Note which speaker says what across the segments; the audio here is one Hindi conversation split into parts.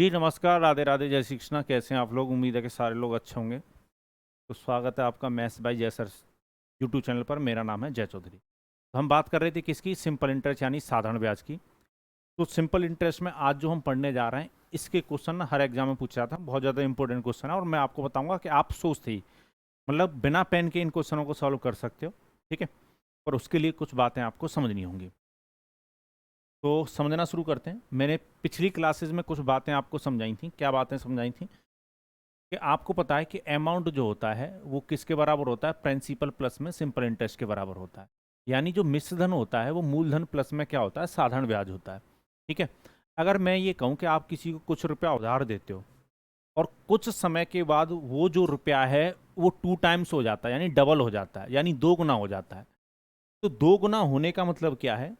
Speaker 1: जी नमस्कार, राधे राधे, जय श्री कृष्णा। कैसे हैं आप लोग? उम्मीद है कि सारे लोग अच्छे होंगे। तो स्वागत है आपका मैथ्स बाय जय सर यूट्यूब चैनल पर। मेरा नाम है जय चौधरी। तो हम बात कर रहे थे किसकी? सिंपल इंटरेस्ट यानी साधारण ब्याज की। तो सिंपल इंटरेस्ट में आज जो हम पढ़ने जा रहे हैं, इसके क्वेश्चन ना हर एग्जाम में पूछा था। बहुत ज़्यादा इंपॉर्टेंट क्वेश्चन है और मैं आपको बताऊंगा कि आप सोचते ही मतलब बिना पेन के इन क्वेश्चनों को सॉल्व कर सकते हो। ठीक है, पर उसके लिए कुछ बातें आपको समझनी होंगी। तो समझना शुरू करते हैं। मैंने पिछली क्लासेस में कुछ बातें आपको समझाई थी। क्या बातें समझाई थी? कि आपको पता है कि अमाउंट जो होता है वो किसके बराबर होता है? प्रिंसिपल प्लस में सिंपल इंटरेस्ट के बराबर होता है। यानी जो मिश्र धन होता है वो मूलधन प्लस में क्या होता है? साधारण ब्याज होता है। ठीक है, अगर मैं ये कहूँ कि आप किसी को कुछ रुपया उधार देते हो और कुछ समय के बाद वो जो रुपया है वो 2 टाइम्स हो जाता है, यानी डबल हो जाता है, यानी 2 गुना हो जाता है। तो 2 गुना होने का मतलब क्या है?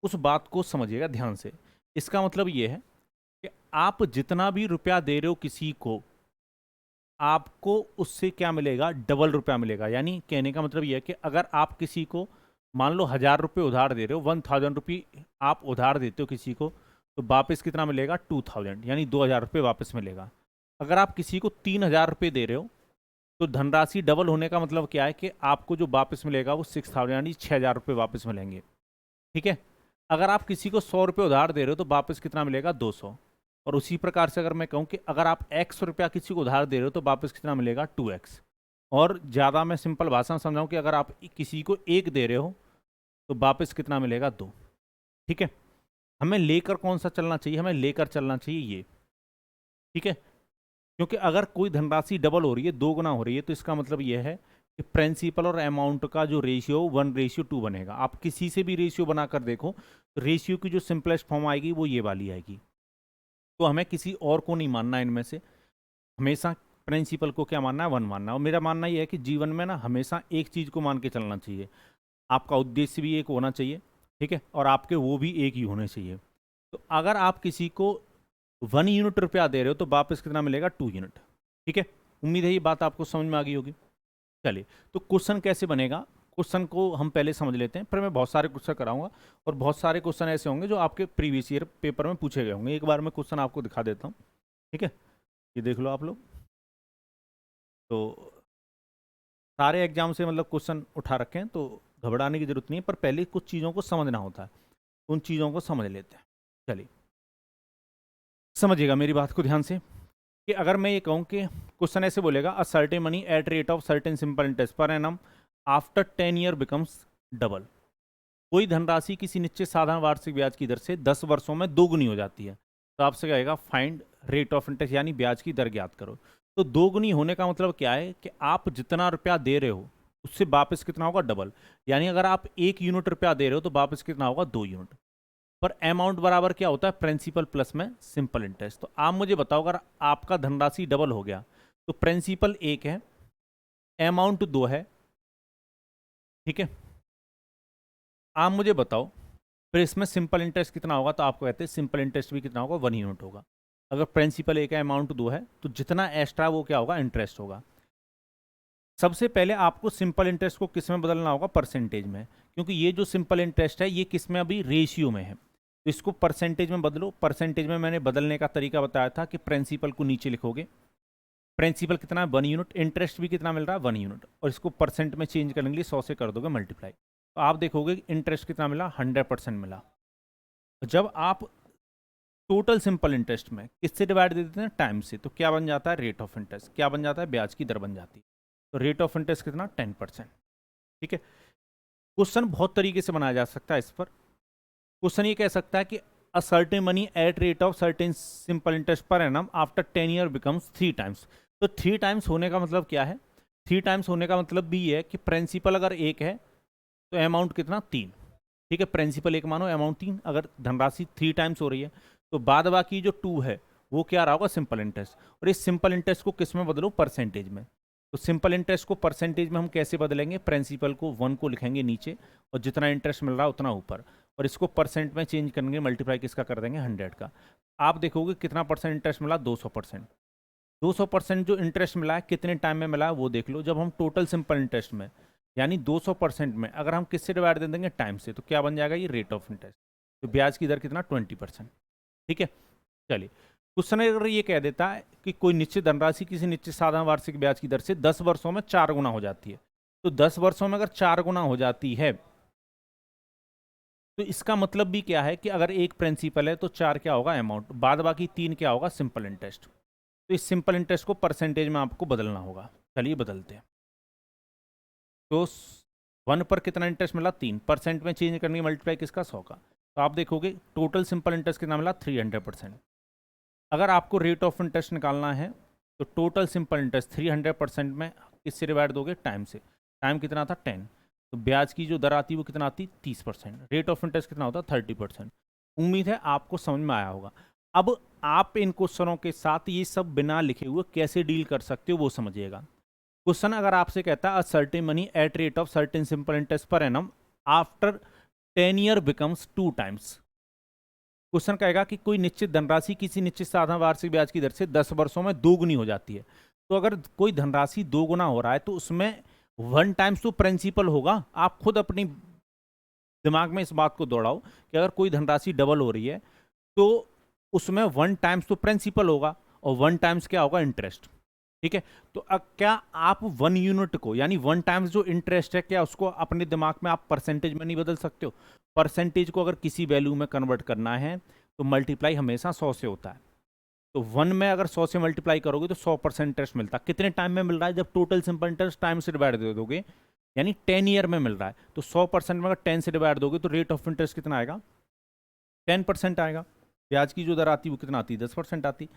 Speaker 1: उस बात को समझिएगा ध्यान से। इसका मतलब ये है कि आप जितना भी रुपया दे रहे हो किसी को, आपको उससे क्या मिलेगा? डबल रुपया मिलेगा। यानी कहने का मतलब यह है कि अगर आप किसी को मान लो 1000 रुपये उधार दे रहे हो, 1000 रुपये आप उधार देते हो किसी को, तो वापस कितना मिलेगा? 2000, यानी 2000 रुपये वापस मिलेगा। अगर आप किसी को 3000 रुपये दे रहे हो तो धनराशि डबल होने का मतलब क्या है कि आपको जो वापस मिलेगा वो 6000 यानी 6000 रुपये वापस मिलेंगे। ठीक है, अगर आप किसी को 100 रुपये उधार दे रहे हो तो वापस कितना मिलेगा? 200। और उसी प्रकार से अगर मैं कहूँ कि अगर आप एक्स रुपया किसी को उधार दे रहे हो तो वापस कितना मिलेगा? 2x। और ज़्यादा मैं सिंपल भाषा में समझाऊँ कि अगर आप किसी को 1 दे रहे हो तो वापस कितना मिलेगा? 2। ठीक है, हमें लेकर कौन सा चलना चाहिए? हमें लेकर चलना चाहिए ये। ठीक है, क्योंकि अगर कोई धनराशि डबल हो रही है, 2 गुना हो रही है, तो इसका मतलब यह है कि प्रिंसिपल और अमाउंट का जो रेशियो 1:2 बनेगा। आप किसी से भी रेशियो बनाकर देखो तो रेशियो की जो सिंपलेस्ट फॉर्म आएगी वो ये वाली आएगी। तो हमें किसी और को नहीं मानना इनमें से, हमेशा प्रिंसिपल को क्या मानना है? 1 मानना है। और मेरा मानना यह है कि जीवन में ना हमेशा एक चीज़ को मान के चलना चाहिए। आपका उद्देश्य भी एक होना चाहिए, ठीक है, और आपके वो भी एक ही होने चाहिए। तो अगर आप किसी को 1 यूनिट रुपया दे रहे हो तो वापस कितना मिलेगा? 2 यूनिट। ठीक है, उम्मीद है ये बात आपको समझ में आ गई होगी। चलिए, तो क्वेश्चन कैसे बनेगा? क्वेश्चन को हम पहले समझ लेते हैं, फिर मैं बहुत सारे क्वेश्चन कराऊंगा और बहुत सारे क्वेश्चन ऐसे होंगे जो आपके प्रीवियस ईयर पेपर में पूछे गए होंगे। एक बार मैं क्वेश्चन आपको दिखा देता हूँ। ठीक है, ये देख लो आप लोग। तो सारे एग्जाम से मतलब क्वेश्चन उठा रखे हैं, तो घबराने की जरूरत नहीं है, पर पहले कुछ चीज़ों को समझना होता है। उन चीज़ों को समझ लेते हैं। चलिए, समझिएगा मेरी बात को ध्यान से कि अगर मैं ये कहूँ कि क्वेश्चन ऐसे बोलेगा, a certain money at rate of certain simple interest per annum after 10 year becomes double. कोई धनराशि किसी निश्चित साधारण वार्षिक ब्याज की दर से 10 वर्षों में 2 गुनी हो जाती है। तो आपसे कहेगा फाइंड रेट ऑफ इंटरेस्ट, यानी ब्याज की दर ज्ञात करो। तो 2 गुनी होने का मतलब क्या है कि आप जितना रुपया दे रहे हो उससे वापस कितना होगा? डबल। यानी अगर आप 1 यूनिट रुपया दे रहे हो तो वापस कितना होगा? 2 यूनिट। पर अमाउंट बराबर क्या होता है? प्रिंसिपल प्लस में सिंपल इंटरेस्ट। तो आप मुझे बताओ, अगर आपका धनराशि डबल हो गया तो प्रिंसिपल 1 है, अमाउंट 2 है। ठीक है, आप मुझे बताओ फिर इसमें सिंपल इंटरेस्ट कितना होगा? तो आपको कहते हैं सिंपल इंटरेस्ट भी कितना होगा? 1 यूनिट होगा। अगर प्रिंसिपल 1 है, अमाउंट 2 है, तो जितना एक्स्ट्रा वो क्या होगा? इंटरेस्ट होगा। सबसे पहले आपको सिंपल इंटरेस्ट को किस में बदलना होगा? परसेंटेज में, क्योंकि ये जो सिंपल इंटरेस्ट है ये किस में? अभी रेशियो में है, तो इसको परसेंटेज में बदलो। परसेंटेज में मैंने बदलने का तरीका बताया था कि प्रिंसिपल को नीचे लिखोगे। प्रिंसिपल कितना है? 1 यूनिट। इंटरेस्ट भी कितना मिल रहा है? 1 यूनिट। और इसको परसेंट में चेंज करने के लिए 100 से कर दोगे मल्टीप्लाई, तो आप देखोगे इंटरेस्ट कितना मिला? 100% मिला। जब आप टोटल सिंपल इंटरेस्ट में किससे डिवाइड दे देते हैं? टाइम से, तो क्या बन जाता है? Rate of interest. क्या बन जाता है? ब्याज की दर बन जाती है। तो रेट ऑफ इंटरेस्ट कितना? 10%। ठीक है, क्वेश्चन बहुत तरीके से बनाया जा सकता है इस पर। क्वेश्चन ये कह सकता है कि a certain money at rate of certain simple interest per annum after 10 year becomes 3 times. तो 3 टाइम्स होने का मतलब क्या है? 3 टाइम्स होने का मतलब भी ये है कि प्रिंसिपल अगर 1 है तो अमाउंट कितना? 3। ठीक है, प्रिंसिपल 1 मानो, अमाउंट 3। अगर धनराशि 3 टाइम्स हो रही है तो बाद बाकी जो 2 है वो क्या रहा होगा? Simple interest. और इस सिंपल इंटरेस्ट को किस में बदलो? परसेंटेज में। तो सिंपल इंटरेस्ट को परसेंटेज में हम कैसे बदलेंगे? प्रिंसिपल को 1 को लिखेंगे नीचे और जितना इंटरेस्ट मिल रहा है उतना ऊपर, और इसको परसेंट में चेंज करेंगे, मल्टीप्लाई किसका कर देंगे? 100 का। आप देखोगे कितना परसेंट इंटरेस्ट मिला? 200%। 200% जो इंटरेस्ट मिला है कितने टाइम में मिला है वो देख लो। जब हम टोटल सिंपल इंटरेस्ट में यानी 200% में अगर हम किससे डिवाइड दे देंगे? टाइम से, तो क्या बन जाएगा? ये रेट ऑफ इंटरेस्ट। तो ब्याज की दर कितना? 20%। ठीक है, चलिए, क्वेश्चन अगर ये कह देता है कि कोई निश्चित धनराशि किसी निश्चित साधारण वार्षिक ब्याज की दर से 10 वर्षों में 4 गुना हो जाती है, तो 10 वर्षों में अगर 4 गुना हो जाती है तो इसका मतलब भी क्या है कि अगर एक प्रिंसिपल है तो 4 क्या होगा अमाउंट, बाद बाकी 3 क्या होगा सिंपल इंटरेस्ट। तो इस सिंपल इंटरेस्ट को परसेंटेज में आपको बदलना होगा। चलिए बदलते हैं। तो 1 पर कितना इंटरेस्ट मिला 3, परसेंट में चेंज करनी मल्टीप्लाई किसका 100 का, तो आप देखोगे टोटल सिंपल इंटरेस्ट कितना मिला 300%। अगर आपको रेट ऑफ इंटरेस्ट निकालना है तो टोटल सिंपल इंटरेस्ट 300% में किससे डिवाइड दोगे टाइम से, टाइम कितना था 10, तो ब्याज की जो दर आती है वो कितना आती 30%, रेट ऑफ इंटरेस्ट कितना होता 30%। उम्मीद है आपको समझ में आया होगा। अब आप इन क्वेश्चनों के साथ ये सब बिना लिखे हुए कैसे डील कर सकते हो वो समझिएगा। क्वेश्चन अगर आपसे कहता है a certain money at rate of certain simple interest per annum after 10 year becomes 2 times. Question कहेगा कि कोई निश्चित धनराशि किसी निश्चित साधारण वार्षिक ब्याज की दर से 10 वर्षों में 2 गुनी हो जाती है। तो अगर कोई धनराशि 2 गुना हो रहा है तो उसमें 1 टाइम्स तो प्रिंसिपल होगा। आप खुद अपनी दिमाग में इस बात को दौड़ाओ कि अगर कोई धनराशि डबल हो रही है तो उसमें 1 टाइम्स तो प्रिंसिपल होगा और 1 टाइम्स क्या होगा इंटरेस्ट। ठीक है, तो क्या आप 1 यूनिट को यानी 1 टाइम्स जो इंटरेस्ट है क्या उसको अपने दिमाग में आप परसेंटेज में नहीं बदल सकते हो। परसेंटेज को अगर किसी वैल्यू में कन्वर्ट करना है तो मल्टीप्लाई हमेशा 100 से होता है। तो 1 में अगर 100 से मल्टीप्लाई करोगे तो 100% इंटरेस्ट मिलता है। कितने टाइम में मिल रहा है, जब टोटल सिंपल इंटरेस्ट टाइम से डिवाइड दे दोगे यानी 10 ईयर में मिल रहा है तो 100% में अगर 10 से डिवाइड दोगे तो रेट ऑफ इंटरेस्ट कितना आएगा 10% आएगा। ब्याज की जो दर आती है वो कितना आती है 10% आती।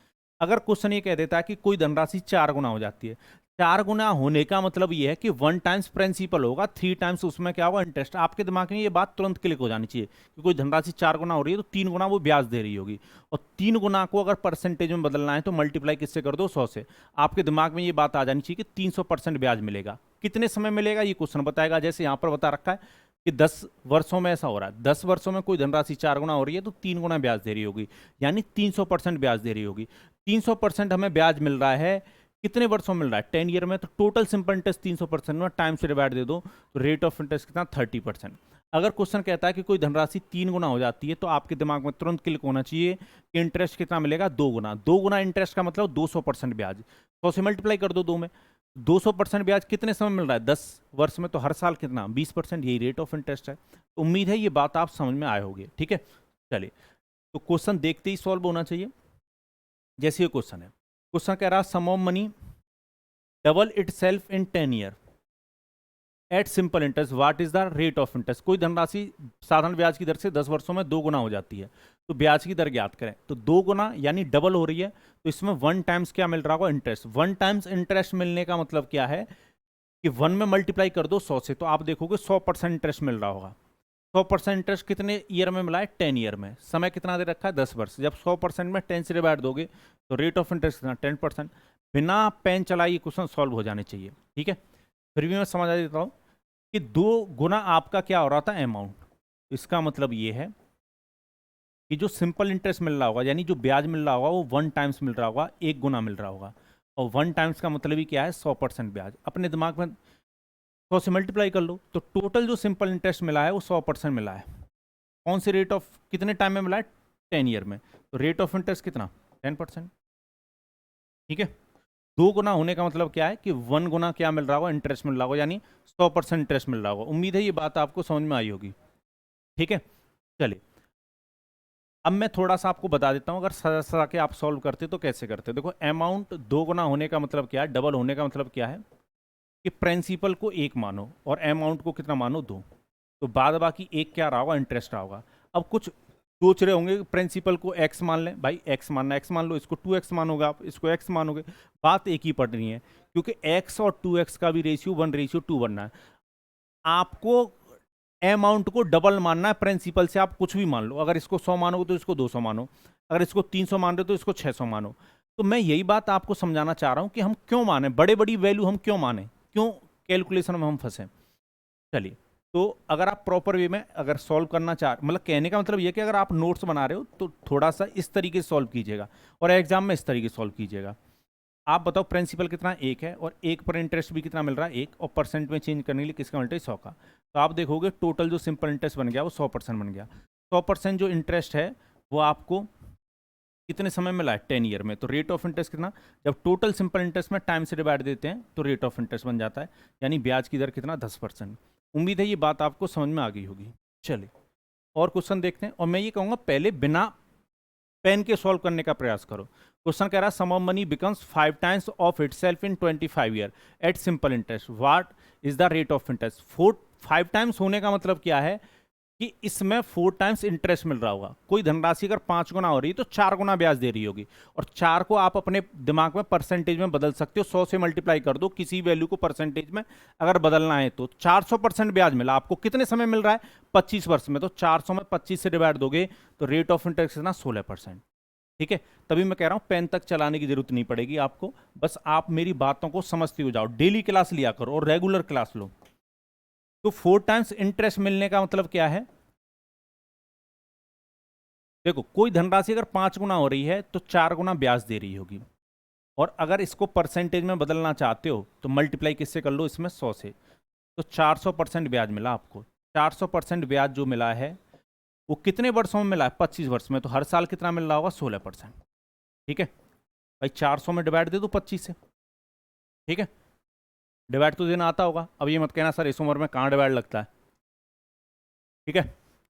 Speaker 1: अगर क्वेश्चन ये कह देता है कि कोई धनराशि 4 गुना हो जाती है, 4 गुना होने का मतलब ये है कि 1 टाइम्स प्रिंसिपल होगा, 3 टाइम्स उसमें क्या होगा इंटरेस्ट। आपके दिमाग में ये बात तुरंत क्लिक हो जानी चाहिए कि कोई धनराशि 4 गुना हो रही है तो 3 गुना वो ब्याज दे रही होगी, और 3 गुना को अगर परसेंटेज में बदलना है तो मल्टीप्लाई किससे कर दो 100 से। आपके दिमाग में ये बात आ जानी चाहिए कि 300% ब्याज मिलेगा। कितने समय मिलेगा ये क्वेश्चन बताएगा, जैसे यहाँ पर बता रखा है कि 10 वर्षों में ऐसा हो रहा है। 10 वर्षों में कोई धनराशि 4 गुना हो रही है तो 3 गुना ब्याज दे रही होगी, यानी 300% ब्याज दे रही होगी। 300% हमें ब्याज मिल रहा है, कितने वर्षों में मिल रहा है 10 ईयर में, तो टोटल सिंपल इंटरेस्ट 300% में टाइम से डिवाइड दे दो तो रेट ऑफ इंटरेस्ट कितना 30%। अगर क्वेश्चन कहता है कि कोई धनराशि 3 गुना हो जाती है तो आपके दिमाग में तुरंत क्लिक होना चाहिए कि इंटरेस्ट कितना मिलेगा 2 गुना। 2 गुना इंटरेस्ट का मतलब 200% ब्याज, 100 से मल्टीप्लाई कर दो 2 में। 200% ब्याज कितने समय मिल रहा है 10 वर्ष में, तो हर साल कितना 20%, यही रेट ऑफ इंटरेस्ट है। तो उम्मीद है ये बात आप समझ में आए होगी। ठीक है, चलिए तो क्वेश्चन देखते ही सॉल्व होना चाहिए। जैसे ये क्वेश्चन है, क्वेश्चन कह रहा sum of money double itself in 10 year at simple interest what is the rate of interest. कोई धनराशि साधारण ब्याज की दर से 10 वर्षों में 2 गुना हो जाती है तो ब्याज की दर ज्ञात करें। तो 2 गुना यानी डबल हो रही है तो इसमें 1 टाइम्स क्या मिल रहा होगा इंटरेस्ट। 1 टाइम्स इंटरेस्ट मिलने का मतलब क्या है कि 1 में मल्टीप्लाई कर दो 100 से, तो आप देखोगे 100% इंटरेस्ट मिल रहा होगा। 100% इंटरेस्ट कितने ईयर में मिला है 10 ईयर में, समय कितना दे रखा है 10 वर्ष। जब 100% में 10 से डिवाइड दोगे तो रेट ऑफ इंटरेस्ट कितना 10%। बिना पेन चलाए ये क्वेश्चन सॉल्व हो जाने चाहिए। ठीक है, फिर भी मैं समझा देता हूँ कि 2 गुना आपका क्या हो रहा था अमाउंट। इसका मतलब ये है कि जो सिंपल इंटरेस्ट मिल रहा होगा यानी जो ब्याज मिल रहा होगा वो 1 टाइम्स मिल रहा होगा, 1 गुना मिल रहा होगा। और 1 टाइम्स का मतलब ही क्या है 100% ब्याज। अपने दिमाग में 100 से मल्टीप्लाई कर लो तो टोटल जो सिंपल इंटरेस्ट मिला है वो 100% मिला है। कौन से रेट ऑफ कितने टाइम में मिला है 10 ईयर में, तो रेट ऑफ इंटरेस्ट कितना 10%। ठीक है, 2 गुना होने का मतलब क्या है कि 1 गुना क्या मिल रहा होगा इंटरेस्ट मिल रहा होगा, यानी 100% इंटरेस्ट मिल रहा होगा। उम्मीद है ये बात आपको समझ में आई होगी। ठीक है, चलिए अब मैं थोड़ा सा आपको बता देता हूँ अगर सजा सजा के आप सॉल्व करते तो कैसे करते। देखो अमाउंट 2 गुना होने का मतलब क्या है, डबल होने का मतलब क्या है कि प्रिंसिपल को 1 मानो और अमाउंट को कितना मानो 2, तो बाद बाकी 1 क्या रहा होगा इंटरेस्ट रहा होगा। अब कुछ सोच रहे होंगे प्रिंसिपल को x मान लें, भाई x मानना x मान लो, इसको 2x मानोगे आप, इसको x मानोगे, बात एक ही पड़ रही है क्योंकि x और 2x का भी रेशियो 1:2 बनना है। आपको अमाउंट को डबल मानना है प्रिंसिपल से, आप कुछ भी मान लो। अगर इसको 100 मानोगे तो इसको 200 मानो, अगर इसको 300 मान रहे हो तो इसको 600 मानो। तो मैं यही बात आपको समझाना चाह रहा हूं कि हम क्यों माने बड़े बड़ी वैल्यू, हम क्यों माने, क्यों कैलकुलेशन में हम फंसे। चलिए तो अगर आप प्रॉपर वे में अगर सॉल्व करना चाह, मतलब कहने का मतलब ये कि अगर आप नोट्स बना रहे हो तो थोड़ा सा इस तरीके से सॉल्व कीजिएगा और एग्जाम में इस तरीके से सॉल्व कीजिएगा। आप बताओ प्रिंसिपल कितना 1 है और 1 पर इंटरेस्ट भी कितना मिल रहा है 1, और परसेंट में चेंज करने के लिए किसका मल्टीपल 100 का, तो आप देखोगे टोटल जो सिंपल इंटरेस्ट बन गया वो 100% बन गया। 100% जो इंटरेस्ट है वो आपको कितने समय मिला है 10 ईयर में, तो रेट ऑफ इंटरेस्ट कितना, जब टोटल सिंपल इंटरेस्ट में टाइम से डिवाइड देते हैं तो रेट ऑफ इंटरेस्ट बन जाता है, यानी ब्याज की दर कितना 10%। उम्मीद है ये बात आपको समझ में आ गई होगी। चलिए और क्वेश्चन देखते हैं, और मैं ये कहूँगा पहले बिना पेन के सॉल्व करने का प्रयास करो। क्वेश्चन कह रहा है sum of money becomes 5 times of itself in 25 year at simple interest, what is the rate of interest. 5 times होने का मतलब क्या है कि इसमें 4 टाइम्स इंटरेस्ट मिल रहा होगा। कोई धनराशि अगर 5 गुना हो रही है तो 4 गुना ब्याज दे रही होगी, और 4 को आप अपने दिमाग में परसेंटेज में बदल सकते हो, 100 से मल्टीप्लाई कर दो किसी वैल्यू को परसेंटेज में अगर बदलना है तो। 400% ब्याज मिला आपको, कितने समय मिल रहा है 25 वर्ष में, तो 400 में 25 से डिवाइड दोगे तो रेट ऑफ इंटरेस्ट कितना 16%। ठीक है, तभी मैं कह रहा हूं पेन तक चलाने की जरूरत नहीं पड़ेगी आपको, बस आप मेरी बातों को समझते हो जाओ। डेली क्लास लिया करो और रेगुलर क्लास लो। तो 4 टाइम्स इंटरेस्ट मिलने का मतलब क्या है, देखो कोई धनराशि अगर 5 गुना हो रही है तो 4 गुना ब्याज दे रही होगी, और अगर इसको परसेंटेज में बदलना चाहते हो तो मल्टीप्लाई किससे कर लो, इसमें 100 से, तो 400% ब्याज मिला आपको। 400% ब्याज जो मिला है वो कितने वर्षों में मिला है, 25 वर्ष में, तो हर साल कितना मिल रहा होगा 16%। ठीक है भाई, 400 में डिवाइड दे दो 25 से, ठीक है, डिवाइड तो देना आता होगा। अब ये मत कहना सर इस उम्र में कहाँ डिवाइड लगता है। ठीक है,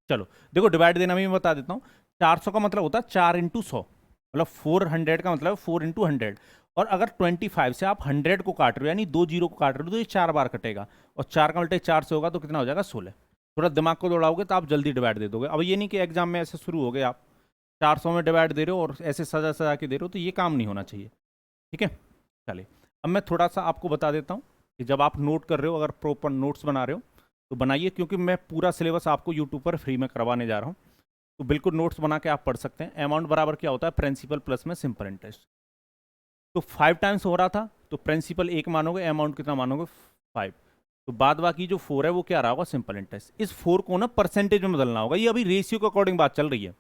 Speaker 1: चलो देखो डिवाइड देना भी मैं बता देता हूँ। 400 का मतलब होता है 4 इंटू 100, मतलब 400 का मतलब 4 इंटू 100, और अगर 25 से आप 100 को काट रहे हो यानी 2 जीरो को काट रहे हो तो ये 4 बार कटेगा, और 4 का उल्टे 4 से होगा तो कितना हो जाएगा 16। थोड़ा दिमाग को दौड़ाओगे तो आप जल्दी डिवाइड दे दोगे। अब ये नहीं कि एग्जाम में ऐसे शुरू हो गए आप 400 में डिवाइड दे रहे हो और ऐसे सजा सजा के दे रहे हो, तो ये काम नहीं होना चाहिए। ठीक है, चलिए अब मैं थोड़ा सा आपको बता देता हूँ कि जब आप नोट कर रहे हो, अगर प्रॉपर नोट्स बना रहे हो तो बनाइए, क्योंकि मैं पूरा सिलेबस आपको यूट्यूब पर फ्री में करवाने जा रहा हूँ, तो बिल्कुल नोट्स बना के आप पढ़ सकते हैं। अमाउंट बराबर क्या होता है, प्रिंसिपल प्लस में सिंपल इंटरेस्ट। तो 5 टाइम्स हो रहा था तो प्रिंसिपल 1 मानोगे, अमाउंट कितना मानोगे 5, तो बाद बाकी जो 4 है वो क्या रहा होगा सिंपल इंटरेस्ट। इस 4 को ना परसेंटेज में बदलना होगा, ये अभी रेशियो के अकॉर्डिंग बात चल रही है।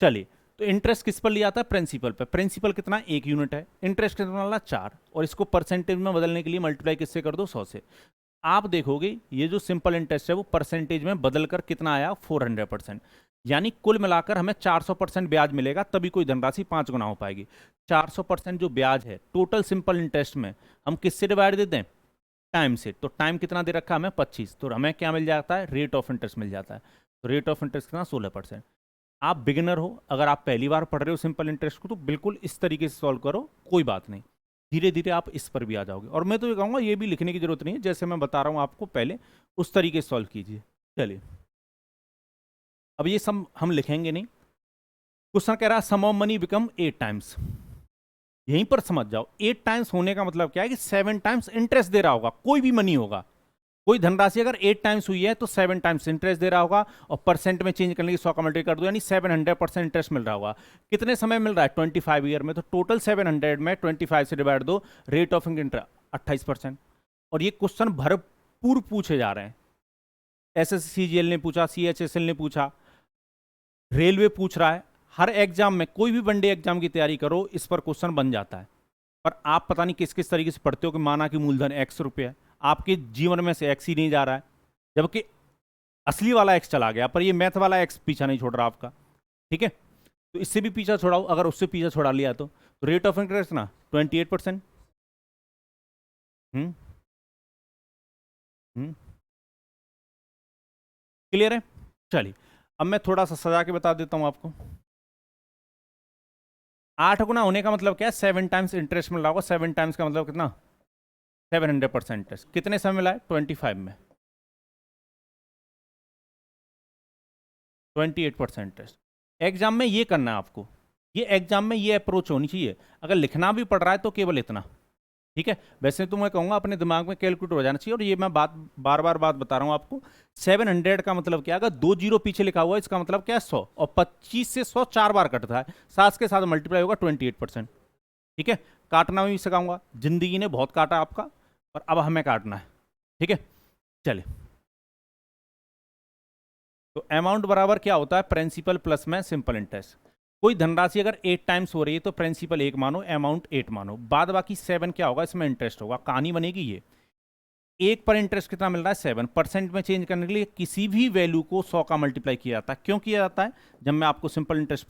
Speaker 1: चलिए तो इंटरेस्ट किस पर लिया जाता है, प्रिंसिपल पे। प्रिंसिपल कितना 1 यूनिट है, इंटरेस्ट कितना वाला 4, और इसको परसेंटेज में बदलने के लिए मल्टीप्लाई किससे कर दो 100 से। आप देखोगे ये जो सिंपल इंटरेस्ट है वो परसेंटेज में बदलकर कितना आया 400%, यानी कुल मिलाकर हमें 400% ब्याज मिलेगा, तभी कोई धनराशि 5 गुना हो पाएगी। 400% जो ब्याज है टोटल सिंपल इंटरेस्ट में हम किससे डिवाइड देते हैं, टाइम से। तो टाइम कितना दे रखा है हमें 25, तो हमें क्या मिल जाता है, रेट ऑफ इंटरेस्ट मिल जाता है। तो रेट ऑफ इंटरेस्ट कितना 16%। आप बिगिनर हो, अगर आप पहली बार पढ़ रहे हो सिंपल इंटरेस्ट को, तो बिल्कुल इस तरीके से सॉल्व करो, कोई बात नहीं, धीरे धीरे आप इस पर भी आ जाओगे। और मैं तो ये कहूँगा ये भी लिखने की जरूरत नहीं है, जैसे मैं बता रहा हूँ आपको पहले उस तरीके से सॉल्व कीजिए। चलिए अब ये सब हम लिखेंगे नहीं। क्वेश्चन कह रहा है sum of money become 8 times, यहीं पर समझ जाओ 8 टाइम्स होने का मतलब क्या है कि 7 टाइम्स इंटरेस्ट दे रहा होगा, कोई भी मनी होगा। कोई धनराशि अगर 8 टाइम्स हुई है तो 7 टाइम्स इंटरेस्ट दे रहा होगा, और परसेंट में चेंज करने की 100 का मल्टीप्लाई कर दो यानी 700% इंटरेस्ट मिल रहा होगा। कितने समय मिल रहा है 25 ईयर में, तो टोटल 700 में 25 से डिवाइड दो, रेट ऑफ इंटरेस्ट 28%। और ये क्वेश्चन भरपूर पूछे जा रहे हैं, SSCGL ने पूछा, CHSL ने पूछा, रेलवे पूछ रहा है, हर एग्जाम में कोई भी वनडे एग्जाम की तैयारी करो इस पर क्वेश्चन बन जाता है। पर आप पता नहीं किस किस तरीके से पढ़ते हो कि माना कि मूलधन X रुपया है, आपके जीवन में से X ही नहीं जा रहा है, जबकि असली वाला X चला गया, पर ये मैथ वाला X पीछा नहीं छोड़ रहा आपका। ठीक है, तो इससे भी पीछा छोड़ाओ, अगर उससे पीछा छोड़ा लिया तो रेट ऑफ इंटरेस्ट ना 28%। क्लियर है। चलिए अब मैं थोड़ा सा सजा के बता देता हूं आपको। 8 गुना होने का मतलब क्या है, 7 टाइम्स इंटरेस्ट मिल रहा होगा। 7 टाइम्स का मतलब कितना 700% इंटरेस्ट। कितने समय मिला है 25 में, 28% इंटरेस्ट। एग्जाम में ये करना है आपको, ये एग्जाम में ये अप्रोच होनी चाहिए। अगर लिखना भी पड़ रहा है तो केवल इतना, ठीक है। वैसे तो मैं कहूँगा अपने दिमाग में कैलकुलेट हो जाना चाहिए। और ये मैं बार बार बात बता रहा हूँ आपको, 700 का मतलब क्या, अगर 2 जीरो पीछे लिखा हुआ है इसका मतलब क्या है 100, और 25 से 100 4 बार कटता है, 7 के साथ मल्टीप्लाई होगा 28%। ठीक है, काटना भी सिखाऊंगा, जिंदगी ने बहुत काटा आपका, और अब हमें काटना है। ठीक है, चलिए तो अमाउंट बराबर क्या होता है, प्रिंसिपल प्लस में सिंपल इंटरेस्ट। कोई धनराशि अगर 8 टाइम्स हो रही है तो प्रिंसिपल 1 मानो, अमाउंट 8 मानो, बाद बाकी 7 क्या होगा इसमें इंटरेस्ट होगा। कहानी बनेगी ये, एक पर इंटरेस्ट कितना मिल रहा है 7 परसेंट में चेंज करने के लिए किसी भी वैल्यू को 100 का मल्टीप्लाई किया जाता है। क्यों किया जाता है? जब मैं आपको सिंपल इंटरेस्ट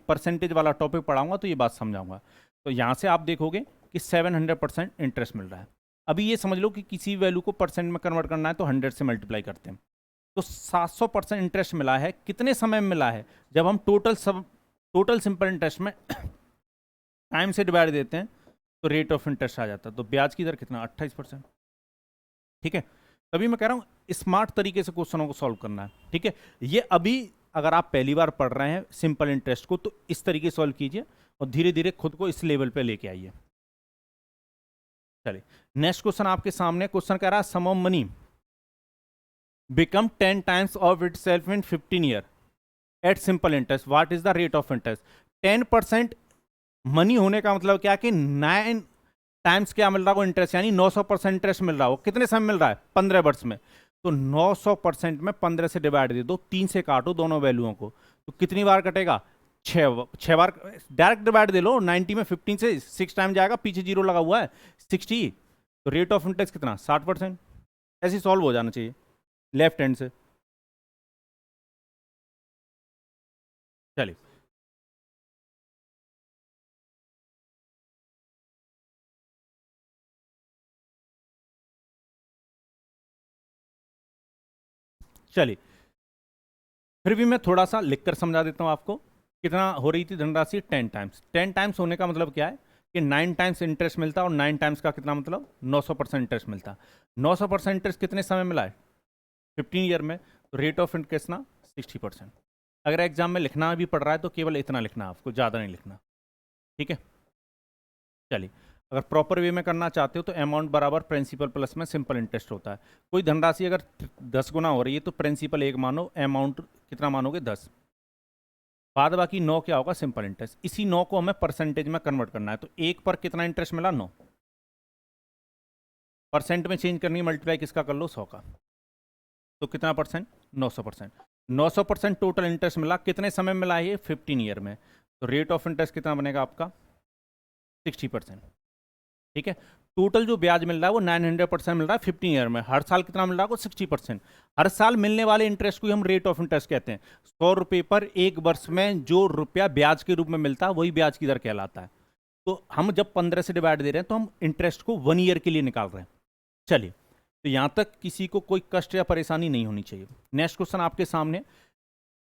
Speaker 1: परसेंटेज वाला टॉपिक पढ़ाऊंगा तो ये बात समझाऊंगा। तो यहाँ से आप देखोगे कि 700% इंटरेस्ट मिल रहा है। अभी ये समझ लो कि किसी वैल्यू को परसेंट में कन्वर्ट करना है तो 100 से मल्टीप्लाई करते हैं। तो 700% इंटरेस्ट मिला है, कितने समय में मिला है? जब हम टोटल सिंपल इंटरेस्ट में टाइम से डिवाइड देते हैं तो रेट ऑफ इंटरेस्ट आ जाता है। तो ब्याज की दर कितना? 28%। ठीक है, तभी मैं कह रहा हूं स्मार्ट तरीके से क्वेश्चनों को सॉल्व करना है। ठीक है, ये अभी अगर आप पहली बार पढ़ रहे हैं सिंपल इंटरेस्ट को तो इस तरीके सॉल्व कीजिए और धीरे धीरे खुद को इस लेवल पे लेके आइए। चलिए नेक्स्ट क्वेश्चन आपके सामने। क्वेश्चन कह रहा है sum of money become 10 times of itself in 15 year at simple interest, what is the rate of interest? 10% money होने का मतलब क्या कि 9 टाइम्स क्या मिल रहा हो इंटरेस्ट, यानी 900% इंटरेस्ट मिल रहा हो। कितने समय मिल रहा है? 15 वर्ष में। तो 900% में 15 से डिवाइड दे दो, 3 से काटो दोनों वैल्यूओं को, तो कितनी बार कटेगा? 6 बार। डायरेक्ट डिवाइड दे लो, 90 में 15 से 6 टाइम जाएगा, पीछे जीरो लगा हुआ है 60। तो रेट ऑफ इंटरेस्ट कितना? 60%। ऐसे सॉल्व हो जाना चाहिए लेफ्ट हैंड से। चलिए चलिए फिर भी मैं थोड़ा सा लिखकर समझा देता हूं आपको। कितना हो रही थी धनराशि? 10 टाइम्स। 10 टाइम्स होने का मतलब क्या है कि 9 टाइम्स इंटरेस्ट मिलता है, और 9 टाइम्स का कितना मतलब? 900% इंटरेस्ट मिलता। 900% इंटरेस्ट कितने समय मिला है? 15 ईयर में। तो रेट ऑफ इंटरेस्ट ना 60%। अगर एग्जाम में लिखना भी पड़ रहा है तो केवल इतना लिखना, आपको ज़्यादा नहीं लिखना। ठीक है, चलिए अगर प्रॉपर वे में करना चाहते हो तो अमाउंट बराबर प्रिंसिपल प्लस में सिंपल इंटरेस्ट होता है। कोई धनराशि अगर 10 गुना हो रही है तो प्रिंसिपल 1 मानो, अमाउंट कितना मानोगे? 10। बाद बाकी 9 क्या होगा? Simple interest. इसी 9 को हमें परसेंटेज में कन्वर्ट करना है। तो 1 पर कितना इंटरेस्ट मिला? 9। परसेंट में चेंज करनी है, मल्टीप्लाई किसका कर लो? 100 का। तो कितना परसेंट? 900%। 900% टोटल इंटरेस्ट मिला, कितने समय में मिला? ये 15 ईयर में। तो रेट ऑफ इंटरेस्ट कितना बनेगा आपका? 60%। ठीक है, टोटल जो ब्याज मिल रहा है वो 900% मिल रहा है 15 ईयर में। हर साल कितना मिल रहा है? वो 60%। हर साल मिलने वाले इंटरेस्ट को ही हम रेट ऑफ इंटरेस्ट कहते हैं। 100 रुपये पर एक वर्ष में जो रुपया ब्याज के रूप में मिलता है वही ब्याज की दर कहलाता है। तो हम जब 15 से डिवाइड दे रहे हैं तो हम इंटरेस्ट को 1 ईयर के लिए निकाल रहे हैं। चलिए, तो यहां तक किसी को कोई कष्ट या परेशानी नहीं होनी चाहिए। नेक्स्ट क्वेश्चन आपके सामने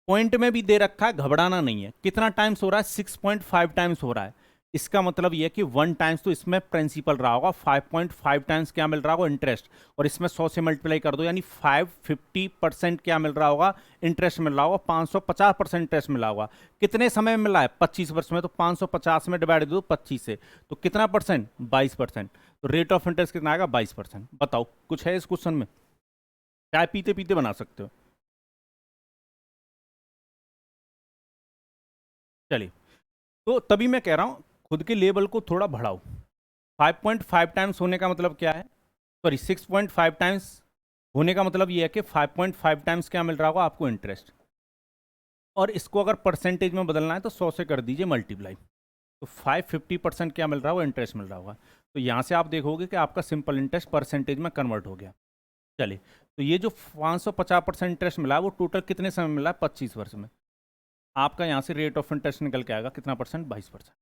Speaker 1: पॉइंट में भी दे रखा है, घबराना नहीं है। कितना टाइम्स हो रहा है? 6.5 टाइम्स हो रहा है। इसका मतलब यह कि 1 टाइम्स तो इसमें प्रिंसिपल रहा होगा, 5.5 टाइम्स क्या मिल रहा होगा? इंटरेस्ट। और इसमें 100 से मल्टीप्लाई कर दो, यानी 550% क्या मिल रहा होगा? इंटरेस्ट मिल रहा होगा। 550% इंटरेस्ट मिला होगा। कितने समय में मिला है? 25 वर्ष में। तो 550 में डिवाइड दो 25 से, तो कितना परसेंट? 22%। तो रेट ऑफ इंटरेस्ट कितना आएगा? 22%। बताओ कुछ है इस क्वेश्चन में? चाय पीते पीते बना सकते हो। चलिए, तो तभी मैं कह रहा हूं खुद के लेवल को थोड़ा बढ़ाओ। 5.5 टाइम्स होने का मतलब क्या है? सॉरी, 6.5 टाइम्स होने का मतलब ये है कि 5.5 टाइम्स क्या मिल रहा होगा आपको? इंटरेस्ट। और इसको अगर परसेंटेज में बदलना है तो 100 से कर दीजिए मल्टीप्लाई। तो 550% क्या मिल रहा होगा? इंटरेस्ट मिल रहा होगा। तो यहाँ से आप देखोगे कि आपका सिंपल इंटरेस्ट परसेंटेज में कन्वर्ट हो गया। चलिए, तो ये जो 550% इंटरेस्ट मिला है वो टोटल कितने समय मिला है? 25 वर्ष में। आपका यहाँ से रेट ऑफ इंटरेस्ट निकल के आएगा कितना परसेंट? 22%।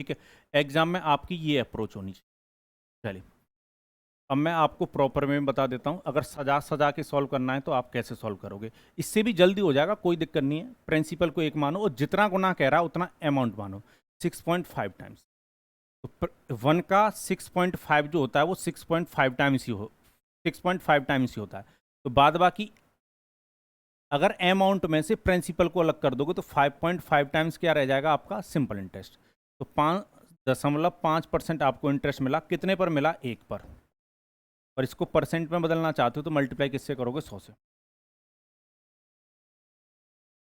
Speaker 1: ठीक है, एग्जाम में आपकी ये अप्रोच होनी चाहिए। चलिए, अब मैं आपको प्रॉपर में बता देता हूँ। अगर सजा सजा के सॉल्व करना है तो आप कैसे सॉल्व करोगे। इससे भी जल्दी हो जाएगा, कोई दिक्कत नहीं है। प्रिंसिपल को 1 मानो और जितना गुना कह रहा है उतना अमाउंट मानो। 6.5 टाइम्स। तो 1 का 6.5 जो होता है वो 6.5 टाइम्स ही 6.5 टाइम्स ही होता है। तो बाद बाकी अगर अमाउंट में से प्रिंसिपल को अलग कर दोगे तो 5.5 टाइम्स क्या रह जाएगा आपका? Simple interest. तो 5.5% आपको इंटरेस्ट मिला। कितने पर मिला? 1 पर। और इसको परसेंट में बदलना चाहते हो तो मल्टीप्लाई किससे करोगे? 100 से।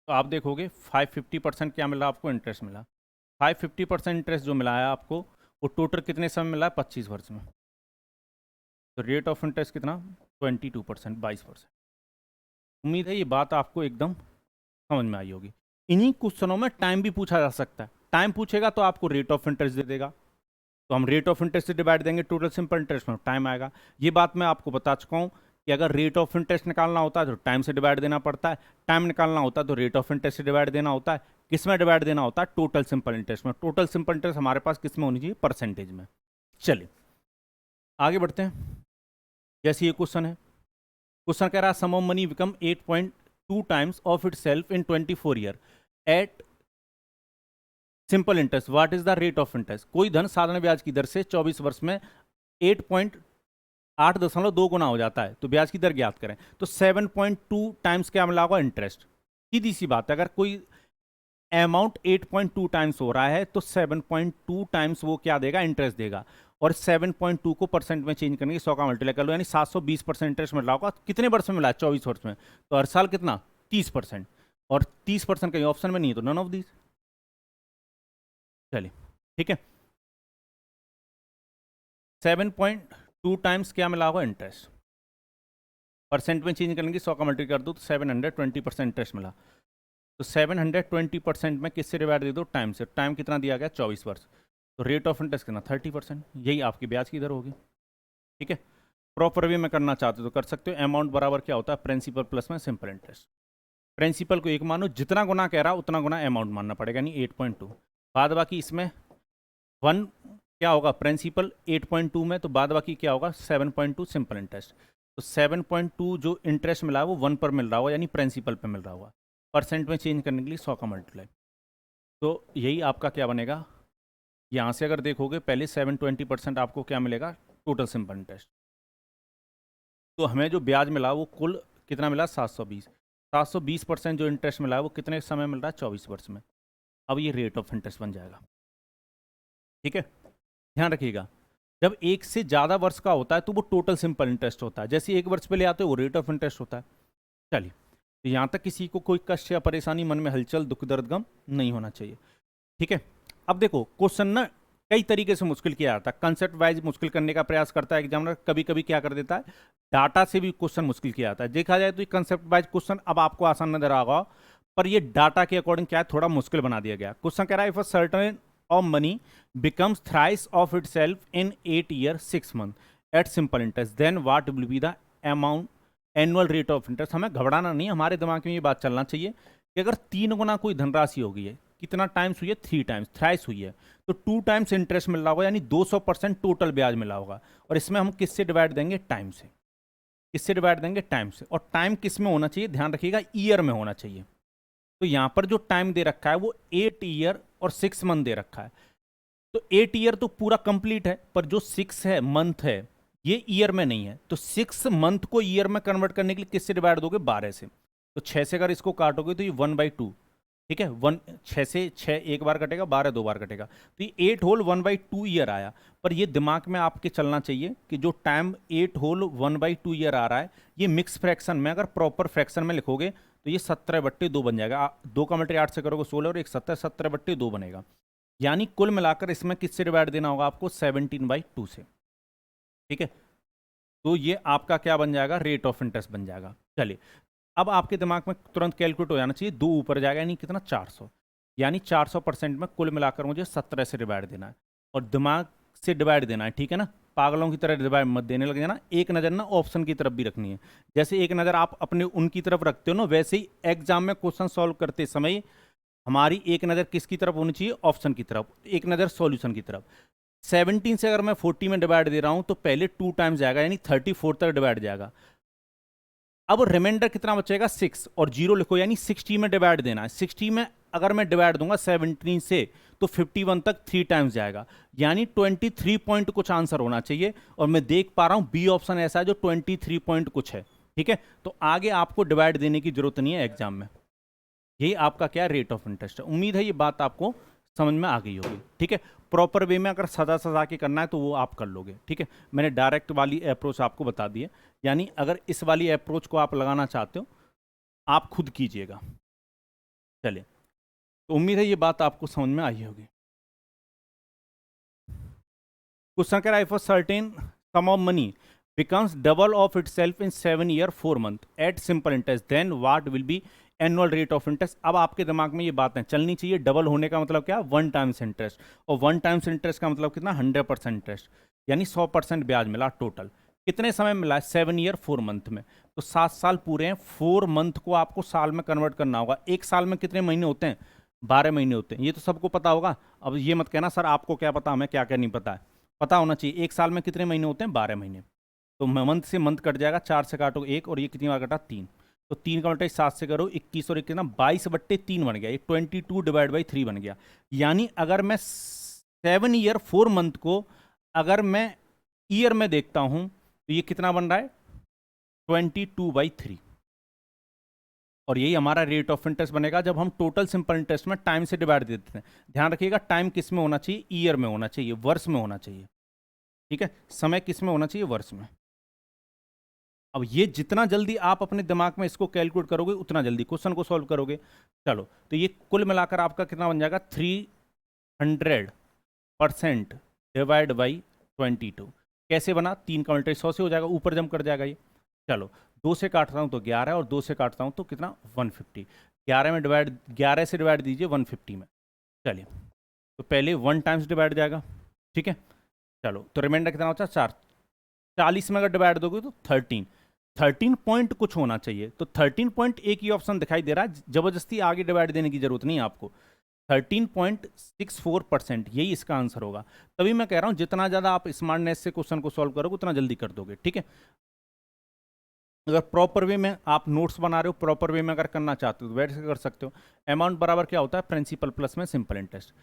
Speaker 1: तो आप देखोगे 550% क्या मिला आपको? इंटरेस्ट मिला। 550% इंटरेस्ट जो मिला है आपको वो टोटल कितने समय मिला है? 25 वर्ष में। तो रेट ऑफ इंटरेस्ट कितना? 22%, 22%। उम्मीद है ये बात आपको एकदम समझ में आई होगी। इन्हीं क्वेश्चनों में टाइम भी पूछा जा सकता है। टाइम पूछेगा तो आपको रेट ऑफ इंटरेस्ट दे देगा। तो हम रेट ऑफ इंटरेस्ट से डिवाइड देंगे टोटल सिंपल इंटरेस्ट में, टाइम आएगा। ये बात मैं आपको बता चुका हूँ कि अगर रेट ऑफ इंटरेस्ट निकालना होता है तो टाइम से डिवाइड देना पड़ता है, टाइम निकालना होता है तो रेट ऑफ इंटरेस्ट से डिवाइड देना होता है। किस में डिवाइड देना होता है? टोटल सिंपल इंटरेस्ट में। टोटल सिंपल इंटरेस्ट हमारे पास किस में होनी चाहिए? परसेंटेज में। चलिए आगे बढ़ते हैं। जैसे ये क्वेश्चन है, क्वेश्चन कह रहा है sum of money become 8.2 times of itself in 24 year at simple interest, what is the rate of interest? कोई धन साधारण ब्याज की दर से 24 वर्ष में 8.2 गुना हो जाता है, तो ब्याज की दर ज्ञात करें। तो 7.2 टाइम्स क्या मिला होगा? इंटरेस्ट। सीधी सी बात है, अगर कोई अमाउंट 8.2 टाइम्स हो रहा है तो 7.2 टाइम्स वो क्या देगा? इंटरेस्ट देगा। और 7.2 को परसेंट में चेंज करने की 100 का मल्टीप्लाई कर लो, यानी 720% इंटरेस्ट मिल रहा होगा। कितने वर्ष में मिला है? 24 वर्ष में। तो हर साल कितना? 30%। और 30% कहीं ऑप्शन में नहीं है, तो नन ऑफ दीज। चलिए ठीक है, 7.2 टाइम्स क्या मिला होगा? इंटरेस्ट। परसेंट में चेंज करने की 100 का मल्टीप्लाई कर दो तो 720% इंटरेस्ट मिला। तो 720% में किससे डिवाइड दे दो? टाइम से। टाइम कितना दिया गया? 24 वर्ष। तो रेट ऑफ इंटरेस्ट कितना? 30%। यही आपकी ब्याज की दर होगी। ठीक है, प्रॉपर वे में करना चाहते हो तो कर सकते हो। अमाउंट बराबर क्या होता है? प्रिंसिपल प्लस में सिंपल इंटरेस्ट। प्रिंसिपल को 1 मानो, जितना गुना कह रहा उतना गुना अमाउंट मानना पड़ेगा, यानी 8.2। बाद बाकी इसमें 1 क्या होगा? प्रिंसिपल 8.2 में, तो बाद बाकी क्या होगा? 7.2 सिंपल इंटरेस्ट। तो 7.2 जो इंटरेस्ट मिला है वो 1 पर मिल रहा होगा, यानी प्रिंसिपल पर मिल रहा होगा। परसेंट में चेंज करने के लिए 100 का मल्टीप्लाई। तो यही आपका क्या बनेगा? यहाँ से अगर देखोगे पहले 720% आपको क्या मिलेगा? Total simple interest. तो हमें जो ब्याज मिला वो कुल कितना मिला? 720। 720% जो इंटरेस्ट मिला है वो कितने समय मिल रहा है? 24 वर्ष में। अब ये रेट ऑफ इंटरेस्ट बन जाएगा। ठीक है, ध्यान रखिएगा, जब एक से ज़्यादा वर्ष का होता है तो वो टोटल सिंपल इंटरेस्ट होता है। जैसे 1 वर्ष पहले आते हो वो रेट ऑफ इंटरेस्ट होता है। चलिए, तो यहाँ तक किसी को कोई कष्ट या परेशानी, मन में हलचल, दुख दर्द गम नहीं होना चाहिए। ठीक है, अब देखो क्वेश्चन ना कई तरीके से मुश्किल किया जाता है। कंसेप्ट वाइज मुश्किल करने का प्रयास करता है एग्जामिनर, कभी कभी क्या कर देता है डाटा से भी क्वेश्चन मुश्किल किया जाता है। देखा जाए तो ये कंसेप्ट वाइज क्वेश्चन अब आपको आसान नजर आएगा, पर ये डाटा के अकॉर्डिंग क्या है, थोड़ा मुश्किल बना दिया गया। क्वेश्चन कह रहा है if a certain of money becomes thrice of itself in 8 year 6 month at simple interest, then what will be the amount annual rate of interest. हमें घबराना नहीं, हमारे दिमाग में ये बात चलना चाहिए कि अगर 3 गुना कोई धनराशि हो गई है, कितना टाइम्स हुई है? 3 टाइम्स, थ्राइस हुई है, तो 2 टाइम्स इंटरेस्ट मिल रहा होगा, यानी 200% टोटल ब्याज मिला होगा। और इसमें हम किससे डिवाइड देंगे? टाइम से। किससे डिवाइड देंगे? टाइम से। और टाइम किस में होना चाहिए? ध्यान रखिएगा, ईयर में होना चाहिए। तो यहां पर जो टाइम दे रखा है वो 8 ईयर और 6 मंथ दे रखा है। तो 8 ईयर तो पूरा कंप्लीट है, पर जो 6 है मंथ है ये ईयर में नहीं है। तो 6 मंथ को ईयर में कन्वर्ट करने के लिए किससे डिवाइड दोगे? 12 से। तो 6 से अगर इसको काटोगे तो ये 1/2। ठीक है, 6 से 6 एक बार कटेगा, 12 2 बार कटेगा, तो ये 8 होल 1/2 ईयर आया। पर ये दिमाग में आपके चलना चाहिए कि जो टाइम 8 होल 1/2 ईयर आ रहा है ये मिक्स फ्रैक्शन में, अगर प्रॉपर फ्रैक्शन में लिखोगे तो ये 17/2 बन जाएगा। 2 का मल्टीप्लाई 8 से करोगे 16 और 1 17, 17/2 बनेगा। यानी कुल मिलाकर इसमें किससे डिवाइड देना होगा आपको? 17/2 से। ठीक है, तो ये आपका क्या बन जाएगा? रेट ऑफ इंटरेस्ट बन जाएगा। चलिए, अब आपके दिमाग में तुरंत कैलकुलेट हो जाना चाहिए, 2 ऊपर जाएगा यानी कितना? 400। यानी 400% में कुल मिलाकर मुझे 17 से डिवाइड देना है और दिमाग से डिवाइड देना है। ठीक है ना, पागलों की तरह डिवाइड मत देने लग जाना। एक नज़र ना ऑप्शन की तरफ भी रखनी है। जैसे एक नज़र आप अपने उनकी तरफ रखते हो ना, वैसे ही एग्जाम में क्वेश्चन सॉल्व करते समय हमारी एक नज़र किसकी तरफ होनी चाहिए? ऑप्शन की तरफ, एक नज़र सॉल्यूशन की तरफ। 17 से अगर मैं 40 में डिवाइड दे रहा हूं तो पहले 2 टाइम्स जाएगा, यानी 34 तक डिवाइड जाएगा। अब रिमाइंडर कितना बचेगा? 6 और 0 लिखो, यानी 60 में डिवाइड देना है। 60 में अगर मैं डिवाइड दूंगा 17 से तो 51 तक 3 टाइम्स जाएगा, यानी 23 पॉइंट कुछ आंसर होना चाहिए। और मैं देख पा रहा हूं बी ऑप्शन ऐसा है जो 23 पॉइंट कुछ है। ठीक है, तो आगे आपको डिवाइड देने की जरूरत नहीं है एग्जाम में। यही आपका क्या? रेट ऑफ इंटरेस्ट है। उम्मीद है ये बात आपको समझ में आ गई होगी। ठीक है, प्रॉपर वे में अगर सजा सजा के करना है तो वो आप कर लोगे। ठीक है, मैंने डायरेक्ट वाली अप्रोच आपको बता दी है, यानी अगर इस वाली अप्रोच को आप लगाना चाहते हो आप खुद कीजिएगा। चलिए, तो उम्मीद है ये बात आपको समझ में आई होगी। क्वेश्चन कह रहा है if a certain some of money becomes double of itself in 7 year 4 month at simple interest, then what will be annual rate of interest. अब आपके दिमाग में ये बातें चलनी चाहिए, डबल होने का मतलब क्या, 1 टाइम्स इंटरेस्ट, और 1 टाइम्स इंटरेस्ट का मतलब कितना, 100% इंटरेस्ट, यानी 100% ब्याज मिला टोटल। कितने समय मिला है, 7 ईयर 4 मंथ में। तो 7 साल पूरे हैं, 4 मंथ को आपको साल में कन्वर्ट करना होगा। एक साल में कितने महीने होते हैं, 12 महीने होते हैं, ये तो सबको पता होगा। अब ये मत कहना सर आपको क्या पता, हमें क्या क्या नहीं पता है, पता होना चाहिए। एक साल में कितने महीने होते हैं, 12 महीने। तो मंथ से मंथ कट जाएगा, 4 से काटो 1, और ये कितनी बार कटा, 3। तो 3 का मल्टीप्लाई 7 से करो, 21 और 1 कितना, 22/3 बन गया, ये 22/3 बन गया। यानी अगर मैं 7 ईयर 4 मंथ को अगर मैं ईयर में देखता हूं तो ये कितना बन रहा है, 22/3। और यही हमारा रेट ऑफ इंटरेस्ट बनेगा जब हम टोटल सिंपल इंटरेस्ट में टाइम से डिवाइड देते हैं। ध्यान रखिएगा, टाइम किस में होना चाहिए, ईयर में होना चाहिए, वर्ष में होना चाहिए, ठीक है। समय किस में होना चाहिए, वर्ष में। अब ये जितना जल्दी आप अपने दिमाग में इसको कैलकुलेट करोगे उतना जल्दी क्वेश्चन को सॉल्व करोगे। चलो, तो ये कुल मिलाकर आपका कितना बन जाएगा, 300% डिवाइड बाई 22। कैसे बना, 3 का मल्टीप्लाई 100 से हो जाएगा, ऊपर जम कर जाएगा ये। चलो, 2 से काटता हूँ तो 11, और 2 से काटता हूँ तो कितना, 150। 11 से डिवाइड दीजिए 150 में। चलिए, तो पहले 1 टाइम्स डिवाइड जाएगा, ठीक है। चलो, तो रिमाइंडर कितना होता है, 4। 40 में अगर डिवाइड दोगे तो 13 पॉइंट कुछ होना चाहिए। तो 13 पॉइंट एक ही ऑप्शन दिखाई दे रहा है, जबरदस्ती आगे डिवाइड देने की जरूरत नहीं है आपको। 13.64%, यही इसका आंसर होगा। तभी मैं कह रहा हूं जितना ज्यादा आप स्मार्टनेस से क्वेश्चन को सॉल्व करोगे उतना जल्दी कर दोगे, ठीक है। अगर प्रॉपर वे में आप नोट्स बना रहे हो, प्रॉपर वे में अगर करना चाहते हो तो वैसे कर सकते हो। अमाउंट बराबर क्या होता है, प्रिंसिपल प्लस में सिंपल इंटरेस्ट।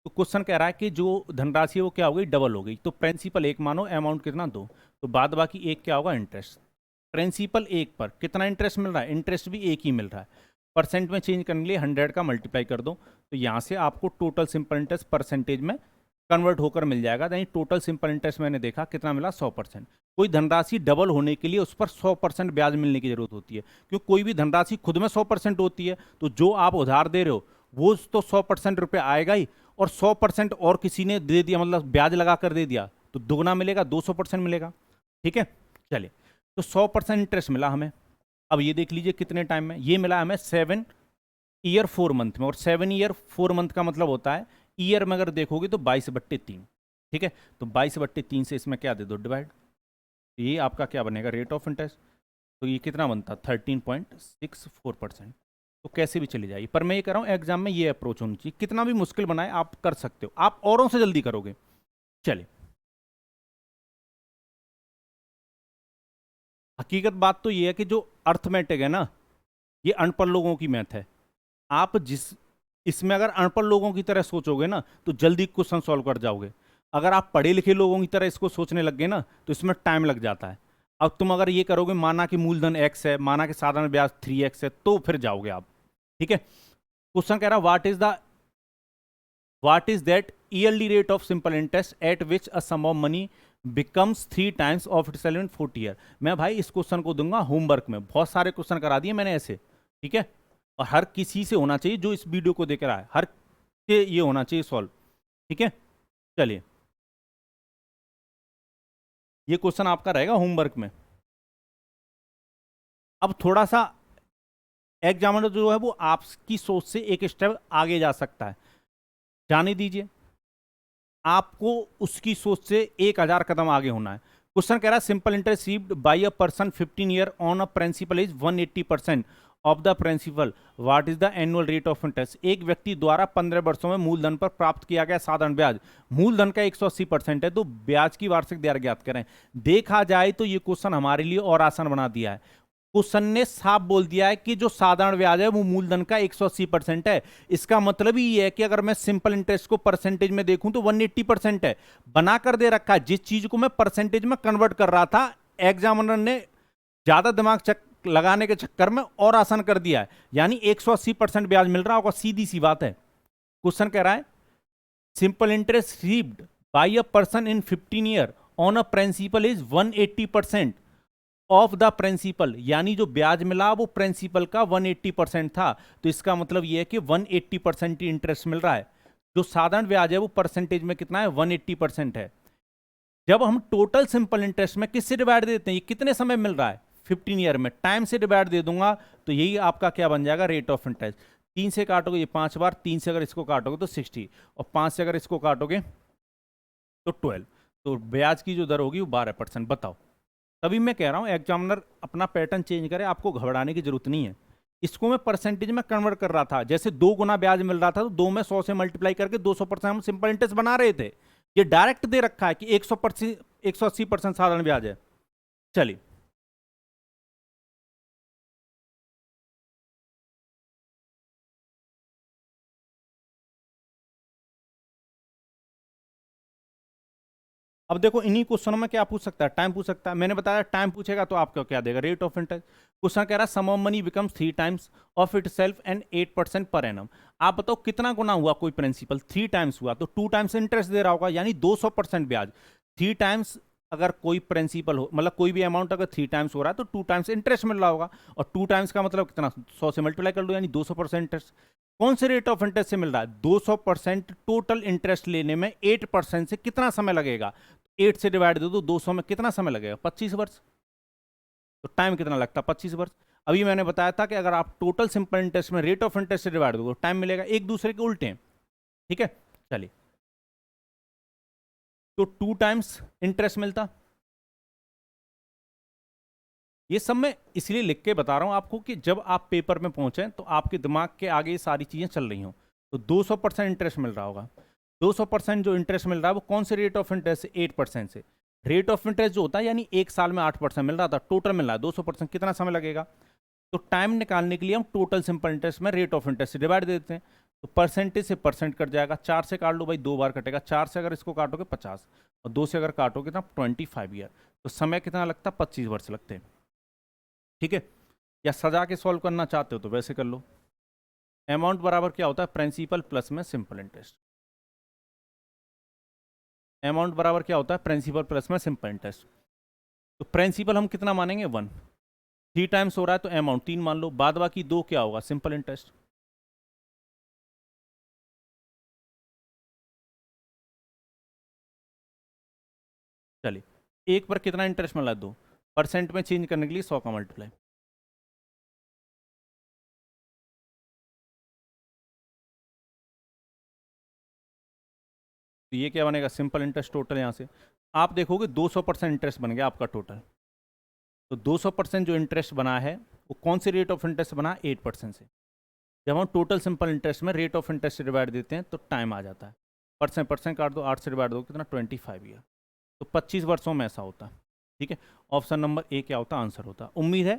Speaker 1: तो क्वेश्चन कह रहा है कि जो धनराशि है वो क्या हो गई, डबल हो गई। तो प्रिंसिपल 1 मानो, अमाउंट कितना 2, तो बाद बाकी 1 क्या होगा, इंटरेस्ट। प्रिंसिपल 1 पर कितना इंटरेस्ट मिल रहा है, इंटरेस्ट भी 1 ही मिल रहा है। परसेंट में चेंज करने के लिए 100 का मल्टीप्लाई कर दो, तो यहाँ से आपको टोटल सिंपल इंटरेस्ट परसेंटेज में कन्वर्ट होकर मिल जाएगा। यानी टोटल सिंपल इंटरेस्ट मैंने देखा कितना मिला, 100%। कोई धनराशि डबल होने के लिए उस पर 100% ब्याज मिलने की जरूरत होती है, क्योंकि कोई भी धनराशि खुद में 100% होती है, तो जो आप उधार दे रहे हो वो तो 100% रुपये आएगा ही, और 100% और किसी ने दे दिया, मतलब ब्याज लगा कर दे दिया, तो दुगना मिलेगा, 200% मिलेगा, ठीक है। चलिए, तो 100% इंटरेस्ट मिला हमें। अब ये देख लीजिए कितने टाइम में, ये मिला हमें 7 ईयर 4 मंथ में, और 7 ईयर 4 मंथ का मतलब होता है, ईयर में अगर देखोगे तो 22/3, ठीक है। तो 22/3 से इसमें क्या दे दो, डिवाइड। ये आपका क्या बनेगा, रेट ऑफ इंटरेस्ट। तो ये कितना बनता, 13.64%। तो कैसे भी चली जाएगी, पर मैं ये कह रहा हूँ एग्जाम में ये अप्रोच होनी चाहिए, कितना भी मुश्किल बनाए आप कर सकते हो, आप औरों से जल्दी करोगे। चलिए, हकीकत बात तो ये है कि जो अर्थमेटिक है ना, ये अनपढ़ लोगों की मैथ है। आप जिस इसमें अगर अनपढ़ लोगों की तरह सोचोगे ना तो जल्दी क्वेश्चन सॉल्व कर जाओगे। अगर आप पढ़े लिखे लोगों की तरह इसको सोचने लग गए ना तो इसमें टाइम लग जाता है। अब तुम अगर ये करोगे, माना कि मूलधन x है, माना कि साधारण ब्याज 3x है, तो फिर जाओगे आप, ठीक है। क्वेश्चन कह रहा what is that yearly rate of simple interest at which a sum of money becomes 3 times of its value in 40 year. मैं भाई इस क्वेश्चन को दूंगा होमवर्क में, बहुत सारे क्वेश्चन करा दिए मैंने ऐसे, ठीक है। और हर किसी से होना चाहिए जो इस वीडियो को देख रहा है, हर से ये होना चाहिए सॉल्व, ठीक है। चलिए, ये क्वेश्चन आपका रहेगा होमवर्क में। अब थोड़ा सा एग्जामिनर जो है वो आपकी सोच से एक स्टेप आगे जा सकता है, जाने दीजिए। आपको उसकी सोच से 1000 कदम आगे होना है। क्वेश्चन कह रहा है simple interest received by a person 15 year on a principal is 180% of the principal, what is the annual rate of interest. एक व्यक्ति द्वारा 15 वर्षों में मूलधन पर प्राप्त किया गया साधारण ब्याज, मूलधन का 180% है, तो ब्याज की वार्षिक दर ज्ञात करें। देखा जाए तो ये क्वेश्चन हमारे लिए और आसान बना दिया है। क्वेश्चन ने साफ बोल दिया है कि जो साधारण ब्याज है वो मूलधन का 180% है। इसका मतलब ही ये है कि अगर मैं सिंपल इंटरेस्ट को परसेंटेज में देखूं तो 180% है, बनाकर दे रखा है। जिस चीज को मैं परसेंटेज में कन्वर्ट कर रहा था, एग्जामिनर ने ज्यादा दिमाग लगाने के चक्कर में और आसान कर दिया है, यानी 180% ब्याज मिल रहा होगा, सीधी सी बात है। क्वेश्चन कह रहा है simple interest received by a person in 15 year on a principal is 180% of the principal, यानी जो ब्याज मिला वो प्रिंसिपल का 180% था। तो इसका मतलब यह है कि 180% ही इंटरेस्ट मिल रहा है। जो साधारण ब्याज है वो परसेंटेज में कितना है, 180% है। जब हम टोटल सिंपल इंटरेस्ट में किससे डिवाइड देते हैं, ये कितने समय मिल रहा है, 15 ईयर में, टाइम से डिवाइड दे दूंगा तो यही आपका क्या बन जाएगा, रेट ऑफ इंटरेस्ट। 3 से काटोगे ये 5 बार, 3 से अगर इसको काटोगे तो 60, और 5 से अगर इसको काटोगे तो 12, तो ब्याज की जो दर होगी वो 12%। बताओ, तभी मैं कह रहा हूँ एग्जामिनर अपना पैटर्न चेंज करे, आपको घबराने की जरूरत नहीं है। इसको मैं परसेंटेज में कन्वर्ट कर रहा था, जैसे 2 गुना ब्याज मिल रहा था तो 2 में 100 से मल्टीप्लाई करके 200% हम सिंपल इंटरेस्ट बना रहे थे। ये डायरेक्ट दे रखा है कि 180% साधारण ब्याज है। चलिए, अब देखो इन्हीं क्वेश्चनों में क्या पूछ सकता है, टाइम पूछ सकता है। मैंने बताया टाइम पूछेगा तो आपको क्या देगा, रेट ऑफ इंटरेस्ट। क्वेश्चन कह रहा है sum of money becomes 3 times of itself and 8% per annum. आप बताओ कितना गुना हुआ कोई प्रिंसिपल, 3 टाइम्स हुआ तो 2 टाइम्स इंटरेस्ट दे रहा होगा, यानी 200% ब्याज। 3 टाइम्स अगर कोई प्रिंसिपल हो, मतलब कोई भी अमाउंट अगर 3 टाइम्स हो रहा है तो 2 टाइम्स इंटरेस्ट मिल रहा होगा, और 2 टाइम्स का मतलब कितना, 100 से मल्टीप्लाई कर लो, यानी 200% इंटरेस्ट। कौन से रेट ऑफ इंटरेस्ट से मिल रहा है, 200% टोटल इंटरेस्ट लेने में 8% से कितना समय लगेगा, 8 से डिवाइड दे दो 200 में, कितना समय लगेगा, 25 वर्ष। तो टाइम कितना लगता है, 25 वर्ष। अभी मैंने बताया था कि अगर आप टोटल सिंपल इंटरेस्ट में रेट ऑफ इंटरेस्ट से डिवाइड दोगे टाइम मिलेगा, एक दूसरे के उल्टे हैं। ठीक है, चलिए, तो 2 टाइम्स इंटरेस्ट मिलता। ये सब मैं इसलिए लिख के बता रहा हूं आपको कि जब आप पेपर में पहुंचे तो आपके दिमाग के आगे ये सारी चीजें चल रही हों। तो 200% इंटरेस्ट मिल रहा होगा, 200% जो इंटरेस्ट मिल रहा है वो कौन से रेट ऑफ इंटरेस्ट से, 8% से। रेट ऑफ इंटरेस्ट जो होता है यानी एक साल में 8% मिल रहा था, टोटल मिल रहा है 200%, कितना समय लगेगा। तो टाइम निकालने के लिए हम टोटल सिंपल इंटरेस्ट में रेट ऑफ इंटरेस्ट से डिवाइड दे देते हैं, तो परसेंटेज से परसेंट कट जाएगा। 4 से काट लो भाई, 2 बार कटेगा, 4 से अगर इसको काटोगे 50, और 2 से अगर काटोगे तो 25 ईयर, तो समय कितना लगता, 25 वर्ष लगते हैं। ठीक है, या सजा के सॉल्व करना चाहते हो तो वैसे कर लो। अमाउंट बराबर क्या होता है, प्रिंसिपल प्लस में सिंपल इंटरेस्ट। अमाउंट बराबर क्या होता है, प्रिंसिपल प्लस में सिंपल इंटरेस्ट। तो प्रिंसिपल हम कितना मानेंगे, 1। 3 टाइम्स हो रहा है तो अमाउंट 3 मान लो, बाद बाकी 2 क्या होगा, सिंपल इंटरेस्ट। चलिए, एक पर कितना इंटरेस्ट मिला, 2, परसेंट में चेंज करने के लिए 100 का मल्टीप्लाई। तो ये क्या बनेगा, सिंपल इंटरेस्ट टोटल। यहाँ से आप देखोगे 200% इंटरेस्ट बन गया आपका टोटल। तो 200% जो इंटरेस्ट बना है वो कौन से रेट ऑफ इंटरेस्ट बना, 8% से। जब हम टोटल सिंपल इंटरेस्ट में रेट ऑफ इंटरेस्ट से डिवाइड देते हैं तो टाइम आ जाता है, परसेंट परसेंट काट दो, 8 से डिवाइड दो कितना, 25 ईयर। तो 25 वर्षों में ऐसा होता है। ठीक है, ऑप्शन नंबर ए क्या होता, आंसर होता। उम्मीद है,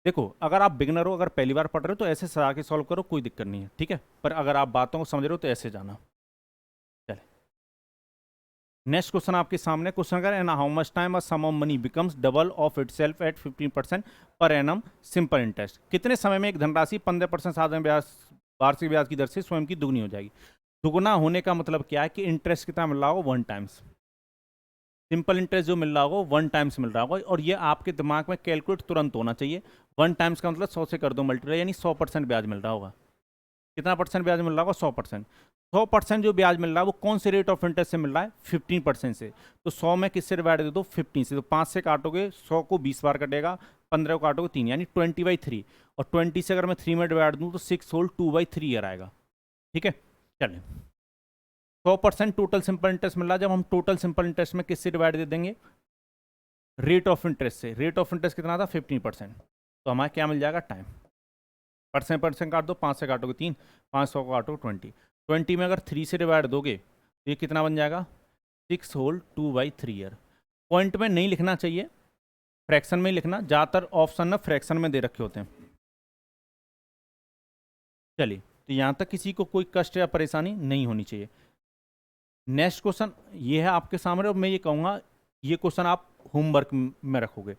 Speaker 1: देखो अगर आप बिगनर हो, अगर पहली बार पढ़ रहे हो तो ऐसे सजा के सॉल्व करो, कोई दिक्कत नहीं है। ठीक है, पर अगर आप बातों को समझ रहे हो तो ऐसे जाना। चले, नेक्स्ट क्वेश्चन आपके सामने। क्वेश्चन कर an how much time a sum of money becomes double of itself at 15% per annum simple interest. कितने समय में एक धनराशि 15% साधारण ब्याज, वार्षिक ब्याज की दर से स्वयं की दुगनी हो जाएगी। दुगना होने का मतलब क्या है कि इंटरेस्ट कितना मिल रहा होगा, 1 टाइम्स। सिंपल इंटरेस्ट जो मिल रहा होगा 1 टाइम्स मिल रहा होगा, और ये आपके दिमाग में कैलकुलेट तुरंत होना चाहिए। 1 टाइम्स का मतलब 100 से कर दो मल्टीप्लाई, यानी 100% ब्याज मिल रहा होगा। कितना परसेंट ब्याज मिल रहा होगा, 100%। 100% जो ब्याज मिल रहा है वो कौन से रेट ऑफ इंटरेस्ट से मिल रहा है, 15% से। तो 100 में किससे डिवाइड दे दो, 15 से। तो 5 से काटोगे 100 को 20 बार कटेगा, 15 को काटोगे 3, यानी 20/3। और 20 से अगर मैं 3 में डिवाइड दूँ तो 6 होल 2/3 ईयर आएगा। ठीक है, चलिए, 100% टोटल सिंपल इंटरेस्ट मिल रहा है। जब हम टोटल सिंपल इंटरेस्ट में किससे डिवाइड दे देंगे, रेट ऑफ इंटरेस्ट से। रेट ऑफ इंटरेस्ट कितना था, 15%। तो हमारा क्या मिल जाएगा, टाइम। परसेंट परसेंट काट दो, 5 से काटोगे 3, 500 को काटो 20, 20 में अगर 3 से डिवाइड दोगे तो ये कितना बन जाएगा, 6 होल 2/3 ईयर। पॉइंट में नहीं लिखना चाहिए, फ्रैक्शन में ही लिखना, ज़्यादातर ऑप्शन ना फ्रैक्शन में दे रखे होते हैं। चलिए, तो यहाँ तक किसी को कोई कष्ट या परेशानी नहीं होनी चाहिए। नेक्स्ट क्वेश्चन ये है आपके सामने, और मैं ये कहूँगा ये क्वेश्चन आप होमवर्क में रखोगे।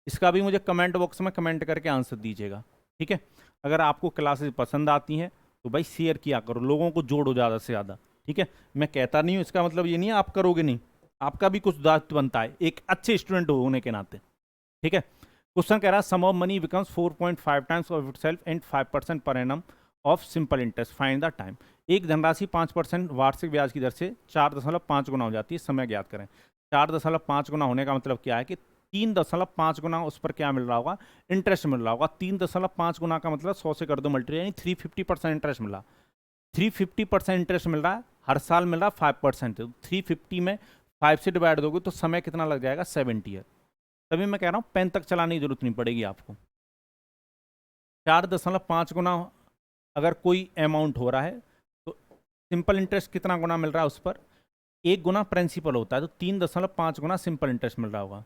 Speaker 1: इसका भी मुझे कमेंट बॉक्स में कमेंट करके आंसर दीजिएगा। ठीक है, अगर आपको क्लासेस पसंद आती हैं तो भाई शेयर किया करो, लोगों को जोड़ो ज़्यादा से ज़्यादा। ठीक है, मैं कहता नहीं हूँ, इसका मतलब ये नहीं है आप करोगे नहीं, आपका भी कुछ दायित्व बनता है एक अच्छे स्टूडेंट होने के नाते। ठीक है, क्वेश्चन कह रहा है sum of money becomes 4.5 times of itself and 5% per annum of simple interest, find the time. एक धनराशि 5% वार्षिक ब्याज की दर से 4.5 गुना हो जाती है, समय ज्ञात करें। 4.5 गुना होने का मतलब क्या है कि 3.5 गुना उस पर क्या मिल रहा होगा, इंटरेस्ट मिल रहा होगा। 3.5 गुना का मतलब 100 से कर दो मल्टीप्लाई, यानी 350% इंटरेस्ट मिल रहा। 350% इंटरेस्ट मिल रहा है, हर साल मिल रहा 5%। तो 350 में 5 से डिवाइड दोगे तो समय कितना लग जाएगा, 70 ईयर। तभी मैं कह रहा हूँ पेन तक चलाने की जरूरत नहीं पड़ेगी आपको। 4.5 गुना अगर कोई अमाउंट हो रहा है तो सिंपल इंटरेस्ट कितना गुना मिल रहा है उस पर, 1 गुना प्रिंसिपल होता है, तो 3.5 गुना सिंपल इंटरेस्ट मिल रहा होगा।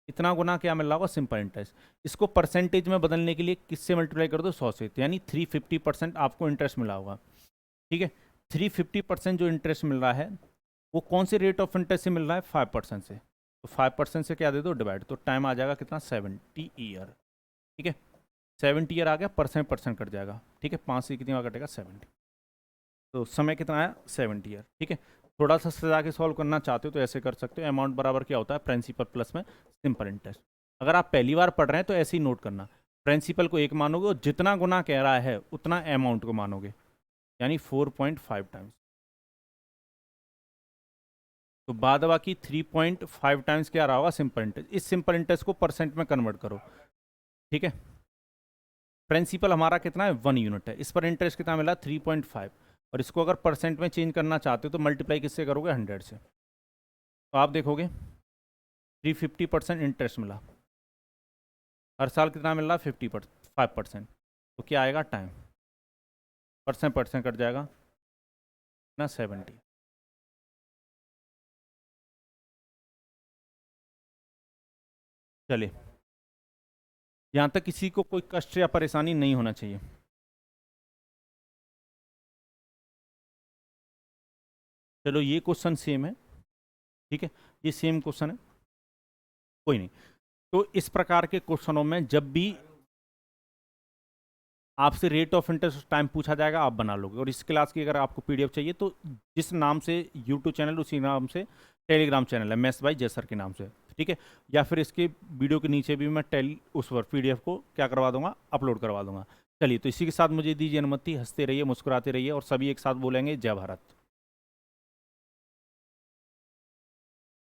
Speaker 1: इतना गुना क्या मिल रहा होगा, सिंपल इंटरेस्ट। इसको परसेंटेज में बदलने के लिए किससे मल्टीप्लाई कर दो, 100 से, तो यानी 350% आपको इंटरेस्ट मिला होगा। ठीक है, 350% जो इंटरेस्ट मिल रहा है वो कौन से रेट ऑफ इंटरेस्ट से मिल रहा है, 5% से। तो 5% से क्या दे दो, डिवाइड, तो टाइम आ जाएगा कितना, 70 ईयर। ठीक है, 70 ईयर आ गया, परसेंट कट जाएगा। ठीक है, 5 से कितनी कटेगा, 70। तो समय कितना आया, 70 ईयर। ठीक है, थोड़ा सा सजा के सॉल्व करना चाहते हो तो ऐसे कर सकते हो। अमाउंट बराबर क्या होता है, प्रिंसिपल प्लस में सिंपल इंटरेस्ट। अगर आप पहली बार पढ़ रहे हैं तो ऐसे ही नोट करना, प्रिंसिपल को 1 मानोगे और जितना गुना कह रहा है उतना अमाउंट को मानोगे, यानी 4.5 टाइम्स। तो बाद बाकी 3.5 टाइम्स क्या रहा होगा, सिंपल इंटरेस्ट। इस सिंपल इंटरेस्ट को परसेंट में कन्वर्ट करो। ठीक है, प्रिंसिपल हमारा कितना है, 1 यूनिट है, इस पर इंटरेस्ट कितना मिला, 3.5, और इसको अगर परसेंट में चेंज करना चाहते हो तो मल्टीप्लाई किससे करोगे, 100 से। तो आप देखोगे 350% इंटरेस्ट मिला, हर साल कितना मिल रहा है, 5%। तो क्या आएगा, टाइम, परसेंट कट जाएगा ना, 70। चलिए, यहाँ तक किसी को कोई कष्ट या परेशानी नहीं होना चाहिए। चलो, ये क्वेश्चन सेम है। ठीक है, ये सेम क्वेश्चन है, कोई नहीं। तो इस प्रकार के क्वेश्चनों में जब भी आपसे रेट ऑफ इंटरेस्ट टाइम पूछा जाएगा आप बना लोगे। और इस क्लास की अगर आपको पीडीएफ चाहिए तो जिस नाम से यूट्यूब चैनल, उसी नाम से टेलीग्राम चैनल है, मैथ्स बाय जय सर के नाम से। ठीक है, या फिर इसके वीडियो के नीचे भी मैं उस पर पीडीएफ को क्या करवा दूंगा, अपलोड करवा दूंगा। चलिए, तो इसी के साथ मुझे दीजिए अनुमति। हंसते रहिए, मुस्कुराते रहिए, और सभी एक साथ बोलेंगे जय भारत।